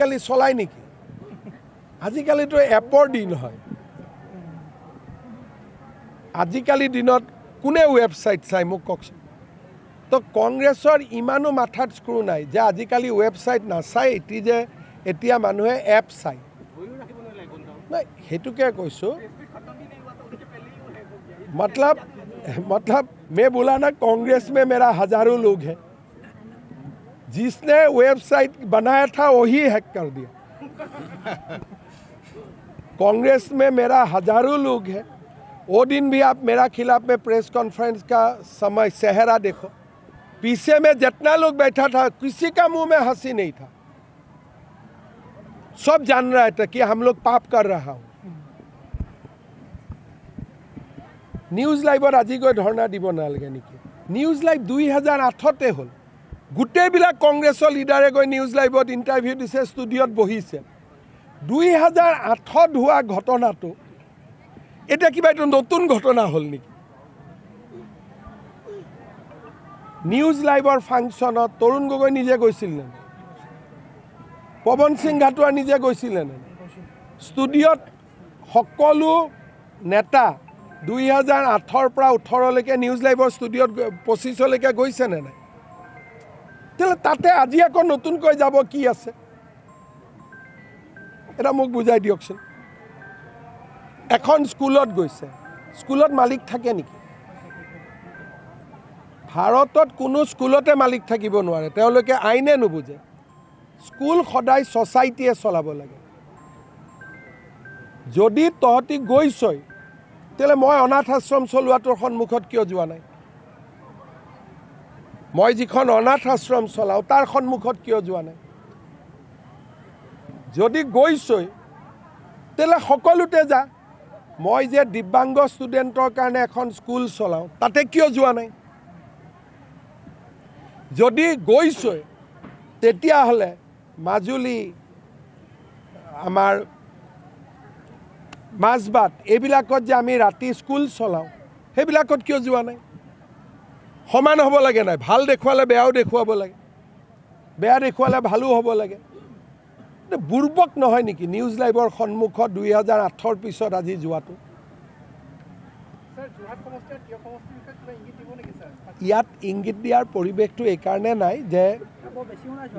আজিকালি চলাই নেকি আজিকালিতো এপৰ দিন হয় আজিকালি দিনত কোনে ৱেবছাইট চাই মোক কওকচোন তো কংগ্ৰেছৰ ইমানো মাথাত স্ক্ৰু নাই যে আজিকালি ৱেবছাইট নাচাই এতিয়া মানুহে এপ চাই নাই সেইটোকে কৈছোঁ मतलब मैं बोला ना कांग्रेस में मेरा हजारों लोग हैं जिसने वेबसाइट बनाया था वही हैक कर दिया कांग्रेस में मेरा हजारों लोग हैं वो दिन भी आप मेरा खिलाफ में प्रेस कॉन्फ्रेंस का समय सेहरा देखो पीछे में जितना लोग बैठा था किसी का मुंह में हंसी नहीं था सब जान रहा था कि हम लोग पाप कर रहा हूँ নিউজ লাইভত আজি গৈ ধৰ্ণা দিব নালাগে নেকি নিউজ লাইভ 2008তে হ'ল গোটেইবিলাক কংগ্ৰেছৰ লিডাৰে গৈ নিউজ লাইভত ইণ্টাৰভিউ দিছে ষ্টুডিঅ'ত বহিছে 2008ত হোৱা ঘটনাটো এটা কিবা এটা নতুন ঘটনা হ'ল নেকি নিউজ লাইভৰ ফাংচনত তৰুণ গগৈ নিজে গৈছিল নে পৱন সিং ঘাটোৱা নিজে গৈছিল নে ষ্টুডিঅ'ত সকলো নেতা 2008 পৰা 18 লৈকে নিউজ লাইভৰ ষ্টুডিঅ'ত 25 লৈকে গৈছে নে নাই তেলে তাতে আজি আকৌ নতুনকৈ যাব কি আছে এটা মোক বুজাই দিয়কচোন এখন স্কুলত গৈছে স্কুলত মালিক থাকে নেকি ভাৰতত কোনো স্কুলতে মালিক থাকিব নোৱাৰে তেওঁলোকে আইনে নুবুজে স্কুল সদায় সোসাইটিয়ে চলাব লাগে যদি তহতি গৈছই তেলে মই অনাথ আশ্ৰম চলোৱাটোৰ সন্মুখত কিয় যোৱা নাই মই যিখন অনাথ আশ্ৰম চলাও তাৰ সন্মুখত কিয় যোৱা নাই যদি গৈছই তেলে সকলোতে যা মই যে দিব্যাংগ ষ্টুডেণ্টৰ কাৰণে এখন স্কুল চলাও তাতে কিয় যোৱা নাই যদি গৈছই তেতিয়াহ'লে মাজুলী আমাৰ মাজবাট এইবিলাকত যে আমি ৰাতি স্কুল চলাওঁ সেইবিলাকত কিয় যোৱা নাই সমান হ'ব লাগে নাই ভাল দেখুৱালে বেয়াও দেখুৱাব লাগে বেয়া দেখুৱালে ভালো হ'ব লাগে বুৰ্বক নহয় নেকি নিউজ লাইভৰ সন্মুখত 2008ৰ পিছত আজি যোৱাটো ইয়াত ইংগিত দিয়াৰ পৰিৱেশটো এইকাৰণে নাই যে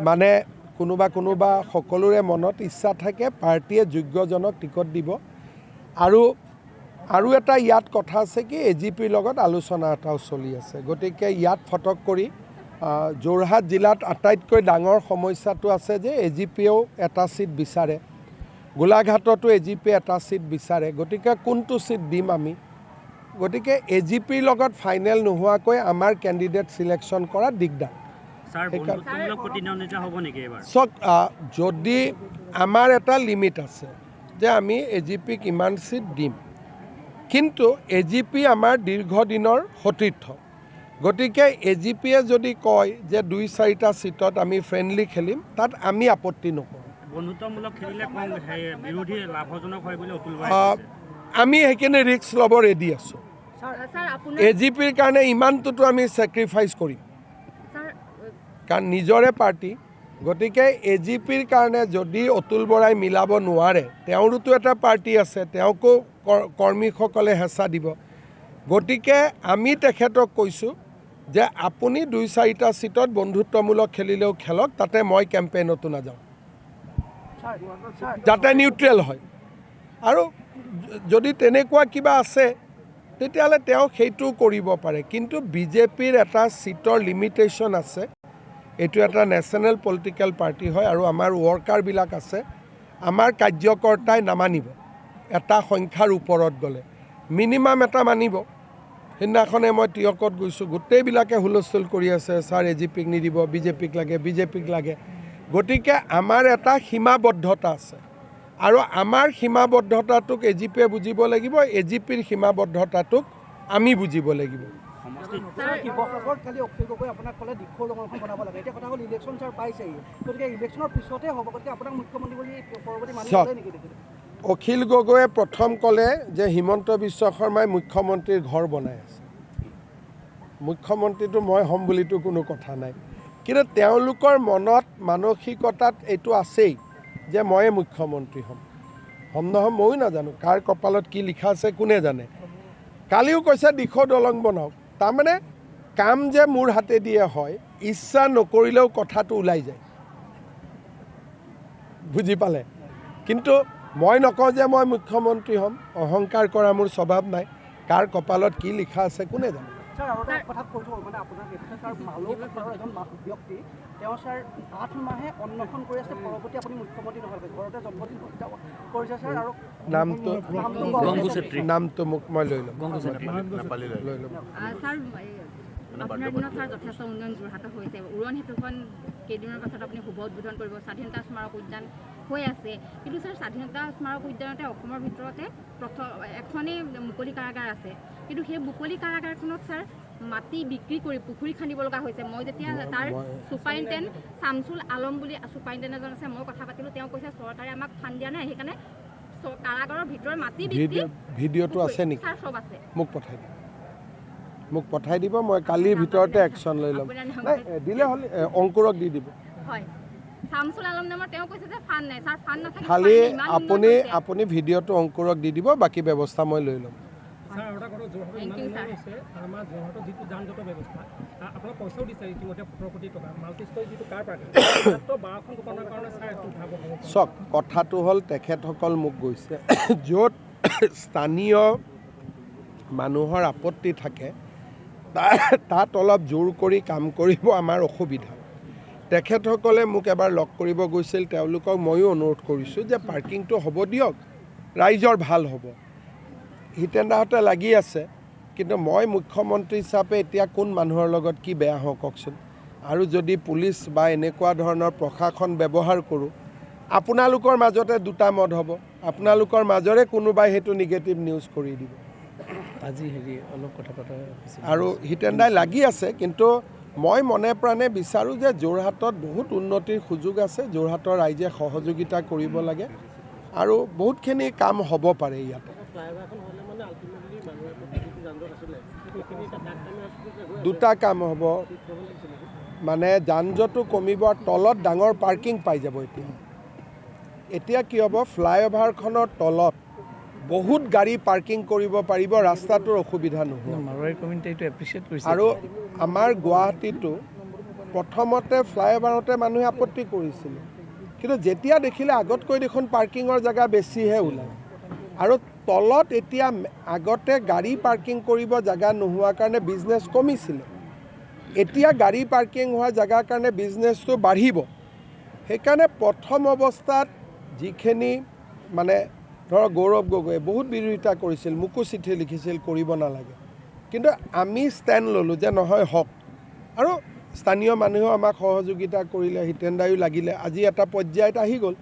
মানে কোনোবা সকলোৰে মনত ইচ্ছা থাকে পাৰ্টিয়ে যোগ্যজনক টিকট দিব আৰু এটা ইয়াত কথা আছে কি এজিপিৰ লগত আলোচনা এটাও চলি আছে গতিকে ইয়াত ফটক কৰি যোৰহাট জিলাত আটাইতকৈ ডাঙৰ সমস্যাটো আছে যে এজিপিয়েও এটা সিট বিচাৰে গোলাঘাটতো এজিপিয়ে এটা সিট বিচাৰে গতিকে কোনটো সিট দিম আমি গতিকে এজিপিৰ লগত ফাইনেল নোহোৱাকৈ আমাৰ কেণ্ডিডেট সিলেকশ্যন কৰা দিগদাৰ যদি আমাৰ এটা লিমিট আছে যে আমি এজিপিক ইমান সিট দিম কিন্তু এজিপি আমাৰ দীৰ্ঘদিনৰ সতীৰ্থ গতিকে এজিপিয়ে যদি কয় যে 2-4টা সিটত আমি ফ্ৰেণ্ডলি খেলিম তাত আমি আপত্তি নকৰোঁ বন্ধুত্বমূলক খেলিলে বিৰোধী লাভজনক হয় বুলি অতুল আমি সেইকাৰণে ৰিস্ক ল'ব ৰেডি আছোঁ এজিপিৰ কাৰণে ইমানটোতো আমি ছেক্ৰিফাইচ কৰিম কাৰণ নিজৰে পাৰ্টি গতিকে এজিপিৰ কাৰণে যদি অতুল বৰাই মিলাব নোৱাৰে তেওঁৰোতো এটা পাৰ্টি আছে তেওঁকো কৰ্মীসকলে হেঁচা দিব গতিকে আমি তেখেতক কৈছোঁ যে আপুনি 2-4টা সিটত বন্ধুত্বমূলক খেলিলেও খেলক তাতে মই কেম্পেইনতো নাযাওঁ যাতে নিউট্ৰেল হয় আৰু যদি তেনেকুৱা কিবা আছে তেতিয়াহ'লে তেওঁ সেইটো কৰিব পাৰে কিন্তু বিজেপিৰ এটা সিটৰ লিমিটেশ্যন আছে এইটো এটা নেশ্যনেল পলিটিকেল পাৰ্টি হয় আৰু আমাৰ ৱৰ্কাৰবিলাক আছে আমাৰ কাৰ্যকৰ্তাই নামানিব এটা সংখ্যাৰ ওপৰত গ'লে মিনিমাম এটা মানিব সেইদিনাখনে মই টিয়কত গৈছোঁ গোটেইবিলাকে হুলস্থুল কৰি আছে ছাৰ এজিপিক নিদিব বিজেপিক লাগে গতিকে আমাৰ এটা সীমাবদ্ধতা আছে আৰু আমাৰ সীমাবদ্ধতাটোক এজিপিয়ে বুজিব লাগিব এজিপিৰ সীমাবদ্ধতাটোক আমি বুজিব লাগিব অখিল গগৈয়ে প্ৰথম ক'লে যে হিমন্ত বিশ্ব শৰ্মাই মুখ্যমন্ত্ৰীৰ ঘৰ বনাই আছে মুখ্যমন্ত্ৰীটো মই হ'ম বুলিতো কোনো কথা নাই কিন্তু তেওঁলোকৰ মনত মানসিকতাত এইটো আছেই যে ময়ে মুখ্যমন্ত্ৰী হ'ম নহয় ময়ো নাজানো কাৰ কপালত কি লিখা আছে কোনে জানে কালিও কৈছে দিশৰ দলং বনাওক তাৰমানে কাম যে মোৰ হাতে দিয়ে হয় ইচ্ছা নকৰিলেও কথাটো ওলাই যায় বুজি পালে কিন্তু মই নকওঁ যে মই মুখ্যমন্ত্ৰী হ'ম অহংকাৰ কৰা মোৰ স্বভাৱ নাই কাৰ কপালত কি লিখা আছে কোনে জানে স্যার আর একটা কথা কৈছো মানে আপনার নেতৃত্বে স্যার মালৌ এজন ব্যক্তি তেওঁ স্যার 8 মাহে অন্বেষণ কৰি আছে পৰৱৰ্তী আপুনি মুখ্যমন্ত্ৰী নহয় ঘৰতে জন্মদিন কৰিছে স্যাৰ আৰু নামটো মোক মই লৈ ল'ম স্যাৰ আপোনাৰ দিনত স্যাৰ যথেষ্ট উন্নয়ন যোৰহাটত হৈছে উৰণ সেতুখন কেইদিনৰ পাছত আপুনি শুভ উদ্বোধন কৰিব স্বাধীনতা স্মাৰক উদ্যান হৈ আছে কিন্তু স্যাৰ স্বাধীনতা স্মাৰক উদ্যানতে অসমৰ ভিতৰতে এখনেই মুকলি কাৰাগাৰ আছে কিন্তু সেই মুকলি কাৰাগাৰখনত স্যাৰ মাটি বিক্ৰী কৰি পুখুৰী খান্দিব লগা হৈছে মই যেতিয়া তাৰ সুপাৰিনটেণ্ট শামছুল আলম বুলি সুপাৰিনটেণ্ট এজন আছে মই কথা পাতিলোঁ তেওঁ কৈছে চৰকাৰে আমাক ফাণ্ড দিয়া নাই সেইকাৰণে কাৰাগাৰৰ ভিতৰত মাটি বিক্ৰী ভিডিঅ'টো আছে নেকি স্যাৰ সব আছে মোক পঠাই দিব মই কালিৰ ভিতৰতে একশ্যন লৈ ল'ম নাই দিলে হ'লে অংকুৰক দি দিব হয় শামছুল আলম নামৰ তেওঁ কৈছে যে ফাণ্ড নাই স্যাৰ ফাণ্ড নাথাকে খালি আপুনি ভিডিঅ'টো অংকুৰক দি দিব বাকী ব্যৱস্থা মই লৈ ল'ম স্যাৰ ওটা কোনো যোৰহাটৰ ইমান উন্নয়ন হৈছে আৰু আমাৰ যোৰহাটৰ যিটো যান জঁটৰ ব্যৱস্থা আপোনাক পইচাও দিছে ইতিমধ্যে 17 কোটি টকা মাল্টিষ্টৰ যিটো কাৰ পাৰ্টি মাত্ৰ 12খন দোকানৰ কাৰণে স্যাৰ এইটো উঠাব চাওক কথাটো হ'ল তেখেতসকল মোক গৈছে য'ত স্থানীয় মানুহৰ আপত্তি থাকে তাত অলপ জোৰ কৰি কাম কৰিব আমাৰ অসুবিধা তেখেতসকলে মোক এবাৰ লগ কৰিব গৈছিল তেওঁলোকক ময়ো অনুৰোধ কৰিছোঁ যে পাৰ্কিংটো হ'ব দিয়ক ৰাইজৰ ভাল হ'ব হিতেন্দাহঁতে লাগি আছে কিন্তু মই মুখ্যমন্ত্ৰী হিচাপে এতিয়া কোন মানুহৰ লগত কি বেয়া হওঁ কওকচোন আৰু যদি পুলিচ বা এনেকুৱা ধৰণৰ প্ৰশাসন ব্যৱহাৰ কৰোঁ আপোনালোকৰ মাজতে দুটা মত হ'ব আপোনালোকৰ মাজৰে কোনোবাই সেইটো নিগেটিভ নিউজ কৰি দিব আজি অলপ কথা পতা আৰু হিতেন্দাই লাগি আছে কিন্তু মই মনে প্ৰাণে বিচাৰোঁ যে যোৰহাটত বহুত উন্নতিৰ সুযোগ আছে যোৰহাটৰ ৰাইজে সহযোগিতা কৰিব লাগে আৰু বহুতখিনি কাম হ'ব পাৰে ইয়াতে দুটা কাম হ'ব মানে যান জঁটো কমিব তলত ডাঙৰ পাৰ্কিং পাই যাব এতিয়া কি হ'ব ফ্লাইঅভাৰখনৰ তলত বহুত গাড়ী পাৰ্কিং কৰিব পাৰিব ৰাস্তাটোৰ অসুবিধা নহয় মাৰোৱাৰী কমিউনিটিটো এপ্ৰিচিয়েট কৰিছে আৰু আমাৰ গুৱাহাটীটো প্ৰথমতে ফ্লাইঅভাৰতে মানুহে আপত্তি কৰিছিল কিন্তু যেতিয়া দেখিলে আগতকৈ দেখোন পাৰ্কিঙৰ জেগা বেছিহে ওলায় আৰু তলত এতিয়া আগতে গাড়ী পাৰ্কিং কৰিব জেগা নোহোৱাৰ কাৰণে বিজনেছ কমিছিলে এতিয়া গাড়ী পাৰ্কিং হোৱা জেগাৰ কাৰণে বিজনেছটো বাঢ়িব সেইকাৰণে প্ৰথম অৱস্থাত যিখিনি মানে ধৰক গৌৰৱ গগৈয়ে বহুত বিৰোধিতা কৰিছিল মোকো চিঠি লিখিছিল কৰিব নালাগে কিন্তু আমি ষ্টেণ্ড ল'লোঁ যে নহয় হওক আৰু স্থানীয় মানুহেও আমাক সহযোগিতা কৰিলে হিতেন্দায়ো লাগিলে আজি এটা পৰ্যায়ত আহি গ'ল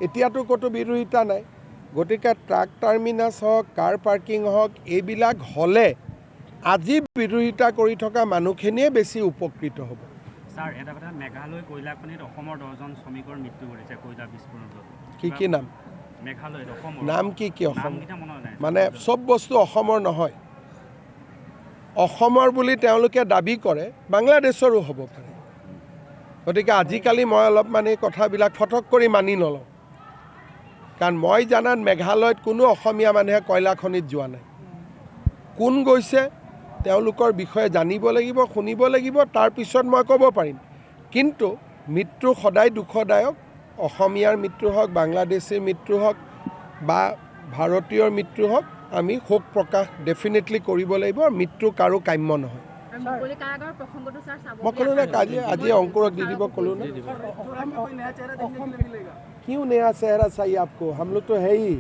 এতিয়াতো ক'তো বিৰোধিতা নাই গতিকে ট্ৰাক টাৰ্মিনাছ হওক কাৰ পাৰ্কিং হওক এইবিলাক হ'লে আজি বিৰোধিতা কৰি থকা মানুহখিনিয়ে বেছি উপকৃত হ'ব স্যাৰ এটা কথা মেঘালয় কয়লা খনিত অসমৰ 10জন শ্ৰমিকৰ মৃত্যু ঘটিছে কয়লা বিস্ফোৰণত কি নাম মেঘালয়ত অসমৰ নাম কি অসম নামকেইটা মনত নাই মানে চব বস্তু অসমৰ নহয় অসমৰ বুলি তেওঁলোকে দাবী কৰে বাংলাদেশৰো হ'ব পাৰে গতিকে আজিকালি মই অলপমান এই কথাবিলাক ফটক কৰি মানি নলওঁ কাৰণ মই জানাত মেঘালয়ত কোনো অসমীয়া মানুহে কয়লা খনিত যোৱা নাই কোন গৈছে তেওঁলোকৰ বিষয়ে জানিব লাগিব শুনিব লাগিব তাৰপিছত মই ক'ব পাৰিম কিন্তু মৃত্যু সদায় দুখদায়ক অসমীয়াৰ মৃত্যু হওক বাংলাদেশীৰ মৃত্যু হওক বা ভাৰতীয়ৰ মৃত্যু হওক আমি শোক প্ৰকাশ ডেফিনেটলি কৰিব লাগিব মৃত্যু কাৰো কাম্য নহয় মই ক'লোঁ নে আজি অংকুৰক দি দিব ক'লোঁ নে क्यों नया चेहरा चाहिए आपको हम लोग तो है ही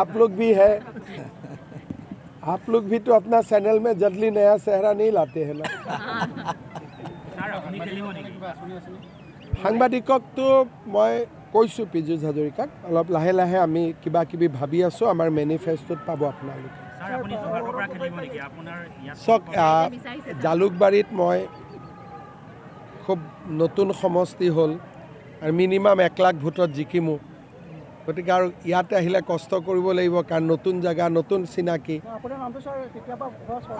आप लोग भी है आप लोग भी तो अपना चैनल में जल्दी नया चेहरा नहीं लाते हैं ना সাংবাদিককতো মই কৈছোঁ পীযুষ হাজৰিকাক অলপ লাহে লাহে আমি কিবা কিবি ভাবি আছোঁ আমাৰ মেনিফেষ্টোত পাব আপোনালোকে চাওক জালুকবাৰীত মই খুব নতুন সমষ্টি হ'ল আৰু মিনিমাম 1 লাখ ভোটত জিকিমো গতিকে আৰু ইয়াতে আহিলে কষ্ট কৰিব লাগিব কাৰণ নতুন জেগা নতুন চিনাকি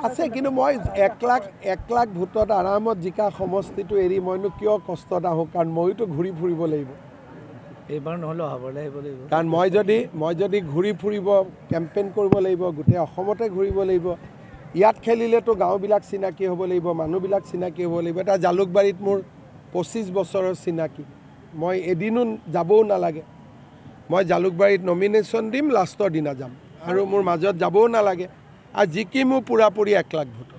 আছে কিন্তু মই 1 লাখ ভোটত আৰামত জিকা সমষ্টিটো এৰি মইনো কিয় কষ্টত আহোঁ কাৰণ মইতো ঘূৰি ফুৰিব লাগিব এইবাৰ নহ'লে অহাবাৰলৈ আহিব লাগিব। কাৰণ মই যদি ঘূৰি ফুৰিব কেম্পেইন কৰিব লাগিব, গোটেই অসমতে ঘূৰিব লাগিব, ইয়াত খেলিলেতো গাঁওবিলাক চিনাকি হ'ব লাগিব, মানুহবিলাক চিনাকি হ'ব লাগিব। এটা জালুকবাৰীত মোৰ 25 বছৰৰ চিনাকি, মই এদিনো যাবও নালাগে। মই জালুকবাৰীত নমিনেশ্যন দিম, লাষ্টৰ দিনা যাম, আৰু মোৰ মাজত যাবও নালাগে, আৰু জিকিমো পূৰাপূৰি 1 লাখ ভোটত।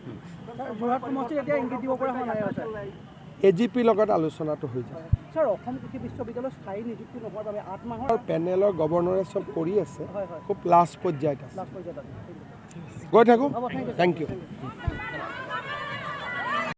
যোৰহাট সমষ্টিত এতিয়া ইংগিত দিব পৰা হোৱা নাই ছাৰ। AGP লগত আলোচনাটো হৈ যায়। ছাৰ, অসম কৃষি বিশ্ববিদ্যালয়ৰ স্থায়ী নিযুক্তি নোহোৱাৰ বাবে 8 মাহৰ পেনেলৰ গভৰ্ণৰে চব কৰি আছে, হয় হয় খুব লাষ্ট পৰ্যায়ত আছে। লাষ্ট পৰ্যায়ত আছে। গৈ থাকোঁ, হ'ব, থেংক ইউ।